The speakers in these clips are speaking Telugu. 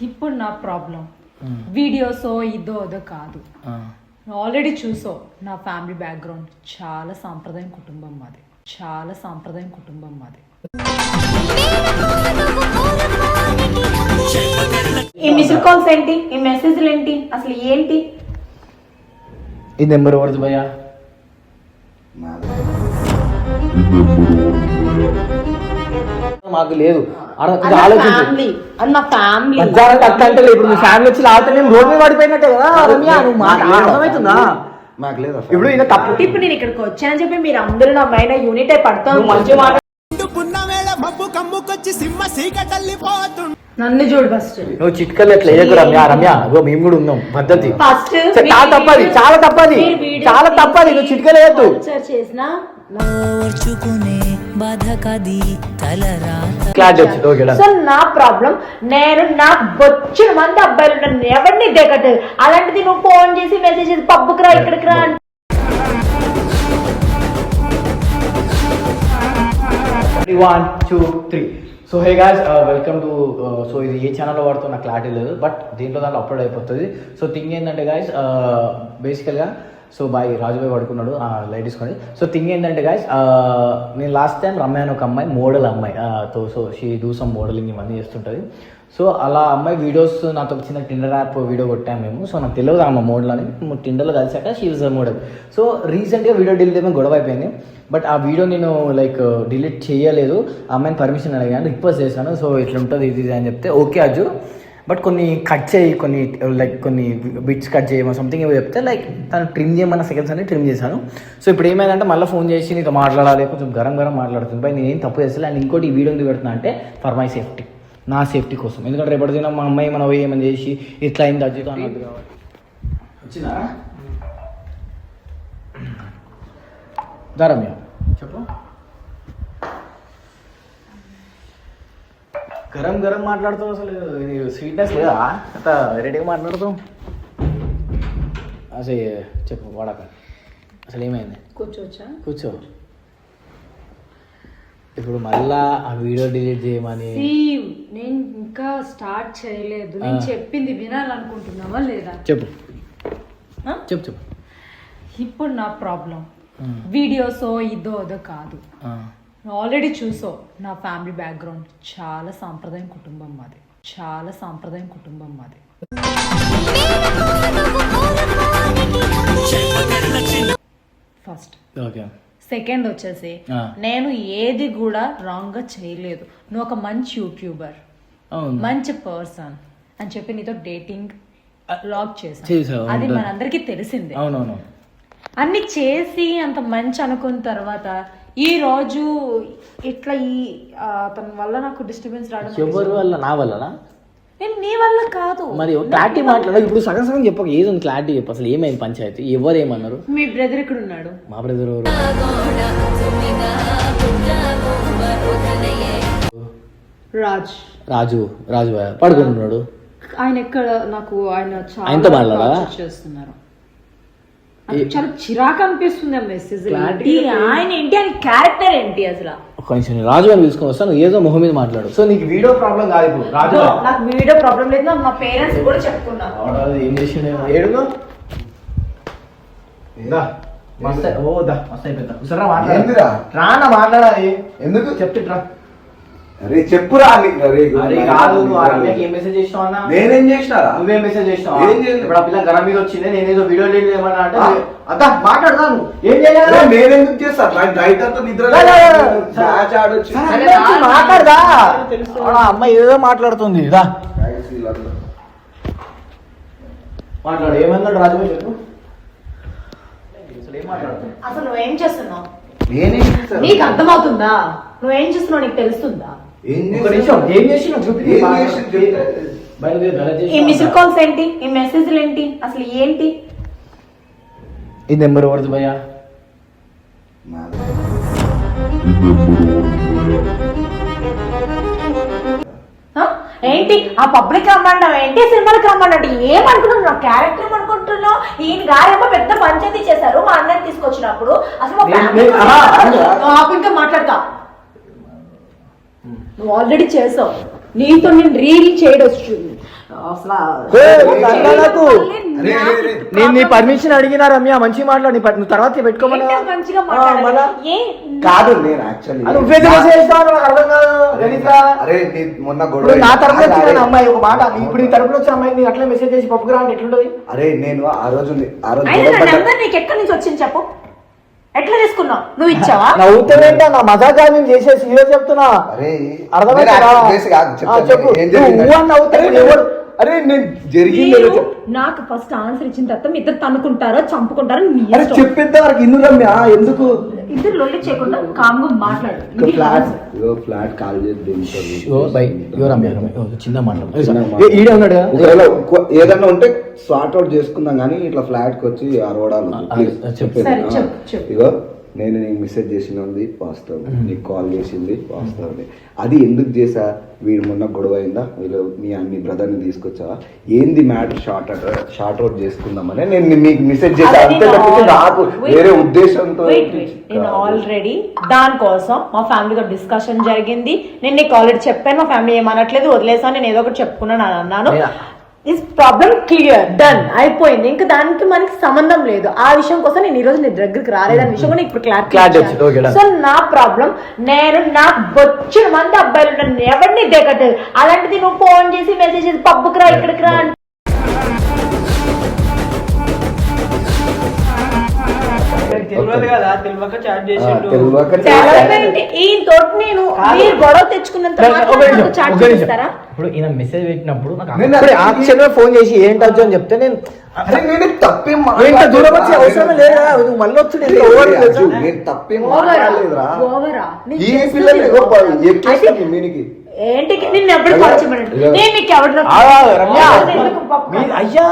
ఇప్పుడు నా ప్రాబ్లం వీడియోసో ఇదో అదో కాదు. ఆల్రెడీ చూసో నా ఫ్యామిలీ బ్యాక్గ్రౌండ్ చాలా సాంప్రదాయం కుటుంబం మాది, చాలా సాంప్రదాయం కుటుంబం మాది. ఈ మిస్డ్ కాల్స్ ఏంటి, ఈ మెసేజ్లు ఏంటి, అసలు ఏంటి? ఈ నెంబర్ ఎవరిది భయ్యా? మాకు లేదు ఫ్యామిలీ ఇప్పుడు మీ ఫ్యామిలీ వచ్చి లాగితే నేను రోడ్ మీద పడిపోయినట్టే కదా రమ్య, నువ్వు అర్థమవుతుందా? మాకు లేదు. ఇప్పుడు ఈయన తప్పు. ఇప్పుడు నేను ఇక్కడికి వచ్చానని చెప్పి మీరు అందరూ నా పైన యూనిట్ అయి పడతాను. మంచి మాట నన్ను చూడు ఫస్ట్. నువ్వు చిట్కలు ఎట్లా వేయకు రమ్య. రమ్య మేము కూడా ఉన్నాం పద్ధతి. ఫస్ట్ చాలా తప్పది, చాలా తప్పది, చాలా తప్పది. నువ్వు చిట్కలు వేయద్దు. చేసిన సో నా ప్రాబ్లం, నేను నాకు బొచ్చిన మంది అబ్బాయిలు ఉంటాను, ఎవరిని దిగట్టు. అలాంటిది నువ్వు ఫోన్ చేసి మెసేజ్ చేసి పబ్బుకి రా, ఇక్కడికి రా. 1 2 3. So hey guys, welcome to so ఇది ఏ ఛానల్లో వాడుతున్న నాకు క్లారిటీ లేదు, బట్ దీంట్లో దాంట్లో అప్లోడ్ అయిపోతుంది. సో థింగ్ ఏంటంటే గాయ్స్, బేసికల్గా సో బాయ్ రాజుబాయ్ పడుకున్నాడు లైట్ తీసుకొని. సో థింగ్ ఏంటంటే గాయ్స్, నేను లాస్ట్ టైం రమ్య అని ఒక అమ్మాయి, మోడల్ అమ్మాయి, so she do some modelling ఇవన్నీ చేస్తుంటుంది. సో అలా అమ్మాయి వీడియోస్ నాతో చిన్న టిండర్ యాప్ వీడియో కొట్టాము మేము. సో నాకు తెలియదు ఆమె మోడల్ అని, టిండర్లో కలిసాక she is a model. So రీసెంట్గా వీడియో డిలీట్ అయిపోయి గొడవ అయిపోయింది. బట్ ఆ వీడియో నేను లైక్ డిలీట్ చేయలేదు, అమ్మాయిని పర్మిషన్ అడిగాను, రిక్వెస్ట్ చేశాను. సో ఇట్లా ఉంటుంది ఇది అని చెప్తే ఓకే అజ్జు, బట్ కొన్ని కట్ చేయి, కొన్ని లైక్ కొన్ని బిట్స్ కట్ చేయమో సంథింగ్ ఏమో చెప్తే లైక్ తను ట్రిమ్ చేయమన్న సెకండ్స్ అన్ని ట్రిమ్ చేశాను. సో ఇప్పుడు ఏమైందంటే మళ్ళీ ఫోన్ చేసి నీతో మాట్లాడాలి, కొంచెం గరం మాట్లాడుతుంది బై, నేనేం తప్పు చేస్తాను. అండ్ ఇంకోటి ఈ వీడియో ఎందుకు పెడుతున్నా అంటే ఫర్ మై సేఫ్టీ, నా సేఫ్టీ కోసం. ఎందుకంటే రేపటి దిన మా అమ్మాయి మన పోయి ఏమని చేసి ఇట్లా అయింది అజ్జితో అన్నట్టు కావాలి. వచ్చినా రమ్య చెప్పు. గరం మాట్లాడుతావు, అసలు స్వీట్నెస్ లేదా? అంత వెరైటీగా మాట్లాడుతావు. అసలు చెప్పు వాడక, అసలు ఏమైంది? కూర్చోవచ్చా? కూర్చో. ఇప్పుడు మళ్ళా ఆ వీడియో డిలీట్ చేయమని నేను ఇంకా స్టార్ట్ చేయలేదు. నేను చెప్పింది వినాలనుకుంటున్నావా లేదా? చెప్పు చెప్పు. ఇప్పుడు నా ప్రాబ్లం వీడియోసో ఇదో అదో కాదు. ఆల్రెడీ చూసో నా ఫ్యామిలీ బ్యాక్గ్రౌండ్ చాలా సాంప్రదాయం కుటుంబం మాది, చాలా సాంప్రదాయం కుటుంబం మాది. ఫస్ట్. ఓకే. సెకండ్ వచ్చేసి నేను ఏది కూడా రాంగ్ గా చేయలేదు. నువ్వు ఒక మంచి యూట్యూబర్, మంచి పర్సన్ అని చెప్పి నీతో డేటింగ్ వ్లాగ్ చేశాను, అది మనందరికీ తెలిసిందే. అవునవును. అన్ని చేసి అంత మంచి అనుకున్న తర్వాత ఈ రోజు ఇట్లా అతని వల్ల నాకు డిస్టర్బెన్స్ రావడం. ఎవరి వల్ల? నా వల్లనా? నేను నీ వల్ల కాదు. మరి క్లారిటీ మాట్లాడ. ఇప్పుడు సగం చెప్పక ఏది ఉంది, క్లారిటీ చెప్పు. అసలు ఏమైంది పంచాయతీ? ఎవరు ఏమన్నారు? మీ బ్రదర్ ఇక్కడ ఉన్నాడు. మా బ్రదర్ ఎవరు? రాజు పడుకుని ఉన్నాడు. ఆయన ఎక్కడ? నాకు ఆయన ఆయనతో మాట్లాడా చేస్తున్నారు. చాలా చిరాకు అనిపిస్తుంది ఆ మెసేజ్. ఆయన ఏంటి, ఆయన క్యారెక్టర్ ఏంటి అసలు? ఒక నిమిషం రాజు అని తీసుకొని వస్తాను, ఏదో మొహం మీద మాట్లాడు. సో నీకు వీడియో ప్రాబ్లం కాదు ఇప్పుడు. రాజు నాకు వీడియో ప్రాబ్లం లేదు, మా పేరెంట్స్ కూడా చెప్పుకున్నారు. ఏం చేసిండు? ఏడుగో రానా మాట్లాడాలి. ఎందుకు చెప్తుట్రా? అరే చెప్పురా. ఏం మెసేజ్ చేసినావు? నేనేం చేసినా? నువ్వేం మెసేజ్ చేసినావు? ఇప్పుడు ఆ పిల్ల గరం మీద వచ్చింది, నేనేదో వీడియో లేదు ఏమన్నా అంటే అదా మాట్లాడదాను. ఏం చేయాలి? నేనెందుకు చేస్తా? నైట్ అంతా నిద్ర మాట్లాడదా? అమ్మాయి ఏదో మాట్లాడుతుంది. మాట్లాడు. ఏమన్నాడు రాజు? చెప్పు. అసలు ఏం మాట్లాడుతుంది? అసలు నువ్వేం చేస్తున్నావు? నేనేం నీకు అర్థమవుతుందా? నువ్వేం చేస్తున్నావు నీకు తెలుస్తుందా? ఏం చేసినా చూపి. ఈ మిస్డ్ కాల్స్ ఏంటి, ఈ మెసేజ్లు ఏంటి, అసలు ఏంటి? ఈ నెంబర్ ఎవరిది భయ్యా? ఏంటి ఆ పబ్లిక్ రమ్మంటావు ఏంటి, సినిమాలకు రమ్మంటే ఏమనుకుంటున్నావు? నా క్యారెక్టర్ అనుకుంటున్నావు? ఈయన గారేమో పెద్ద పంచాయతీ చేశారు మా అన్నని తీసుకొచ్చినప్పుడు. అసలు ఇంకా మాట్లాడతా. నువ్వు ఆల్రెడీ చేసావు, నీతో నేను రీల్ చేయడం నేను నీ పర్మిషన్ అడిగినా రమ్య మంచిగా మాట్లాడి నువ్వు తర్వాత పెట్టుకోమన్నా మంచిగా మాట్లాడాలి. కాదు నేను యాక్చువల్లీ అరే మొన్న గొడవ నా తరపున వచ్చిన అమ్మాయి ఒక మాట ఇప్పుడు నీ తరపున వచ్చిన అమ్మాయి నీకు అట్లా మెసేజ్ చేసి పప్పుకురా అంటే ఎట్లుంటది? అరే నేను ఆ రోజు అయినా నా నెంబర్ నీకు ఎక్కడి నుంచి వచ్చింది చెప్పు, ఎట్లా తీసుకున్నావు? నువ్వు ఇచ్చావా? నవ్వుతావేంటా? నా మజాగా నేను చేసే సీరియస్ చెప్తున్నా. అరే అర్థమైందా? చెప్పు ఎవరు అరే నేను జరిగింది నాకు ఫస్ట్ ఆన్సర్ ఇచ్చిన తర్వాత మీ ఇద్దరు తన్నుకుంటారో చంపుకుంటారో చెప్పేంత వరకు ఇన్ను రమ్య ఎందుకు ఇద్దరు లొల్లి చేయకుండా కామ్గా మాట్లాడు. ఫ్లాట్ కాల్ చేసి చిన్న మాట ఈడే ఉన్నాడు. ఏదన్నా ఉంటే సార్ట్ అవుట్ చేసుకుందాం కానీ ఇట్లా ఫ్లాట్ కి వచ్చి అరవడాలి చెప్పేది. ఇగో నేను నీకు మెసేజ్ చేసినది వాస్తవం, నీకు కాల్ చేసింది వాస్తవం. అది ఎందుకు చేసా? వీడు మొన్న గొడవ అయిందా, వీళ్ళు మీ బ్రదర్ని తీసుకొచ్చావా, ఏంది మ్యాటర్ షార్ట్ అవుట్ చేసుకుందామని నేను మీకు మెసేజ్ చేసా అంతే. నాకు వేరే ఉద్దేశంతో నేను ఆల్రెడీ దానికోసం మా ఫ్యామిలీతో డిస్కషన్ జరిగింది. నేను నీకు ఆల్రెడీ చెప్పాను, మా ఫ్యామిలీ ఏమనట్లేదు, వదిలేసాను, నేను ఏదో ఒకటి చెప్పుకున్నాను అన్నాను. దిస్ ప్రాబ్లం క్లియర్, డన్, అయిపోయింది. ఇంకా దానికి మనకి సంబంధం లేదు. ఆ విషయం కోసం నేను ఈ రోజు నీ దగ్గరికి రాలేదని విషయం కూడా ఇప్పుడు క్లారిటీ. సో నా ప్రాబ్లం, నేను నాకు వచ్చిన మంది అబ్బాయిలు నన్ను ఎవరిని దిగట్లేదు. అలాంటిది నువ్వు ఫోన్ చేసి మెసేజ్ చేసి పబ్బుకి రా, ఇక్కడికి రా ఈయన తోటి నేను మీరు గొడవ తెచ్చుకున్నంత ఇప్పుడు ఈయన మెసేజ్ పెట్టినప్పుడు ఫోన్ చేసి ఏంటో అని చెప్తే నేను తప్పేం దూరం వచ్చే అవసరం లేదా, నువ్వు మళ్ళీ వచ్చి తప్పేం ఏంటి నిన్ను ఎప్పుడు అయ్యా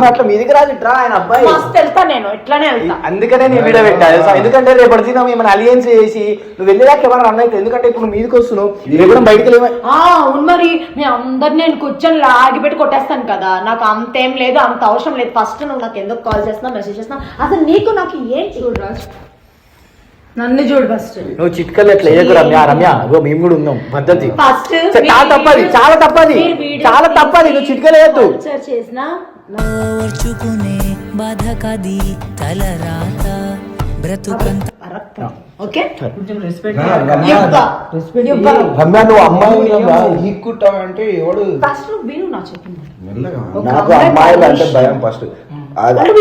అట్లా మీదికి రాజుట్రా ఆయన అబ్బాయి వెళ్తా, నేను ఎట్లానే వెళ్తా. అందుకనే నేను వీడియో పెట్టాలి. ఎందుకంటే రేపు అడిగినా ఏమైనా అలియన్స్ చేసి నువ్వు వెళ్ళేదాకా ఎవరు రన్ అయితే, ఎందుకంటే ఇప్పుడు మీదికి వస్తున్నావు, రేపు బయటకు వెళ్ళి అవును మరి మీ అందరు నేను కూర్చొని లాగి పెట్టి కొట్టేస్తాను కదా. నాకు అంతేం లేదు, అంత అవసరం లేదు. ఫస్ట్ నువ్వు నాకు ఎందుకు కాల్ చేస్తున్నావు, మెసేజ్ చేస్తున్నావు, అసలు నీకు నాకు ఏం చూడరాజు, నన్ను చూడు ఫస్ట్. నువ్వు చిట్కలు ఎట్లా వేయకు రమ్య. రమ్య మేము కూడా ఉన్నాం పద్ధతి. ఫస్ట్ చాలా తప్పది, చాలా తప్పది, చాలా తప్పది. నువ్వు చిట్కలు వేయద్దు. చేసిన ఓర్చుకునే బాధ కది తలరాత బ్రతుకంత ఓకే రమ్య నువ్వు అమ్మాయి ఈక్కుంటావంటే ఎవడు ఫస్ట్ నువ్వు విను నా చెప్పింది. నాకు అమ్మాయిలు అంటే భయం ఫస్ట్.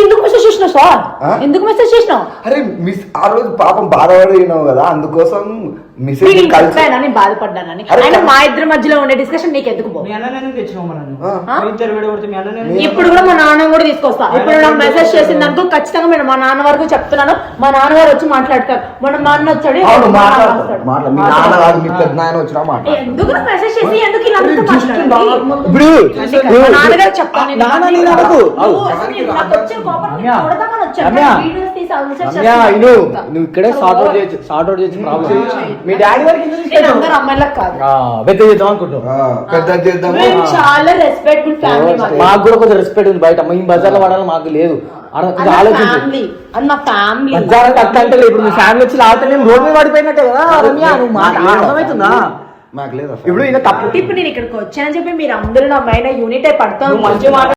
ఎందుకు మెసేజ్ చేసినావు సార్? ఎందుకు మెసేజ్ చేసినావు? అరే ఆ రోజు పాపం బాధపడినావు కదా, అందుకోసం మెసేజ్ కలిసి బాధపడ్డానని. అయినా మా ఇద్దరి మధ్యలో ఉండే డిస్కషన్ నీకు ఎందుకు? ఇప్పుడు కూడా మా నాన్న కూడా తీసుకొస్తా. ఇప్పుడు నాకు మెసేజ్ చేసింది అనుకో, ఖచ్చితంగా నేను మా నాన్న వరకు చెప్తున్నాను. మా నాన్నగారు వచ్చి మాట్లాడతారు. మన మా అన్న వచ్చాడు, ఎందుకు మెసేజ్ చేసి ఎందుకు ఇలా నాన్నగారు చెప్తాను. నువ్వు ఇక్కడే సార్ట్ అవుట్ చేయొచ్చు ప్రాబ్లం. మీ డాడీ అందరు అమ్మాయిలకు కాదు, పెద్ద చేద్దాం అనుకుంటున్నాం. పెద్ద చేద్దాం. చాలా రెస్పెక్ట్ఫుల్ ఫ్యామిలీ. మాకు కూడా కొంచెం రెస్పెక్ట్ ఉంది బయట. ఈ బజార్లో పడాలి మాకు లేదు. ఆలోచించండి ఇప్పుడు మీ ఫ్యామిలీ వచ్చి లాగితే నేను రోడ్ మీద పడిపోయినట్టే కదా రమ్య. నువ్వు అర్థమవుతుందా? మాకు లేదు. ఇప్పుడు ఇంకా తప్పు. ఇప్పుడు నేను ఇక్కడికి వచ్చానని చెప్పి మీరు అందరూ నా మైన యూనిట్ అయి పడతాను. మంచి మాట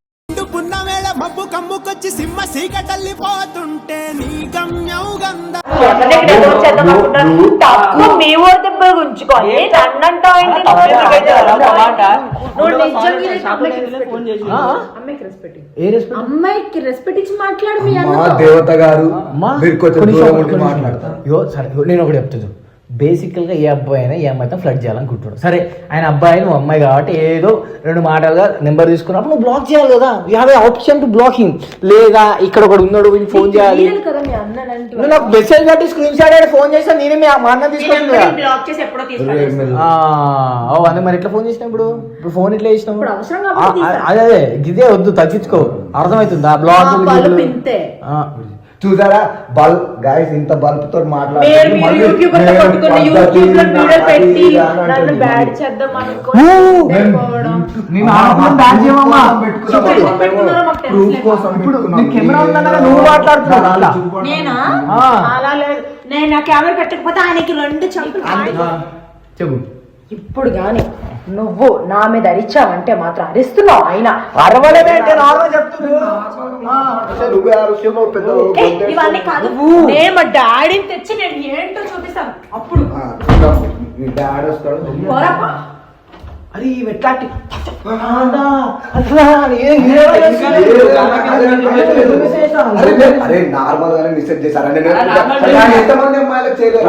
మబ్బు కమ్ముకొచ్చి సింహ సీకటల్లిపోతుంటే నీ గమ్యం గంధ తక్కువ మీ ఓటు దెబ్బ ఉంచుకోండి. అమ్మాయికి రెస్పెక్ట్ ఇచ్చి మాట్లాడు. మీ దేవత గారు నేను ఒకటి చెప్తాను. బేసికల్గా ఏ అబ్బాయి అయినా ఏ అమ్మాయితో ఫ్లడ్ చేయాలనుకుంటున్నాడు. సరే ఆయన అబ్బాయి నువ్వు అమ్మాయి కాబట్టి ఏదో రెండు మాటలుగా నెంబర్ తీసుకున్నప్పుడు నువ్వు బ్లాక్ చేయాలి కదా. You have a option to blocking. లేదా ఇక్కడ ఒకడు ఉన్నాడు వీళ్ళు ఫోన్ చేయాలి. నువ్వు నాకు మెసేజ్ కట్టి స్క్రీన్ షాట్ అయితే ఫోన్ చేస్తా. నేనే మీ మా అన్న తీసుకున్నాను. అదే మరి ఎట్లా ఫోన్ చేసినప్పుడు ఇప్పుడు ఫోన్ ఇట్లా చేసినావు. అదే ఇదే వద్దు, తగ్గించుకో. అర్థమవుతుందా? బ్లాక్ చూసారా బల్బ్ గాయస్, ఇంత బల్బ్ తో మాట్లాడుతున్నాను. నేను నా కెమెరా పెట్టకపోతే ఆయనకి రెండు చంపులు. చెప్పు ఇప్పుడు గాని నువ్వు నా మీద అరిచావంటే మాత్రం అరిస్తున్నావు అయినా అరవలేదంటే నార్మల్ చెప్తున్నా నువ్వే ఆ విషయంలో పెద్ద ఇవన్నీ కాదు నేను మా డాడీని తెచ్చి నేను ఏంటో చూపిస్తాను అప్పుడు మీ డాడీ వస్తాడు పోరాపా. అరే ఎట్లాంటి అరే నార్మల్ గానే మెసేజ్ చేశారండి ఎంతమంది అమ్మాయిలకు చేయలేదు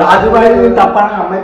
రాజుబాయి తప్ప అమ్మాయి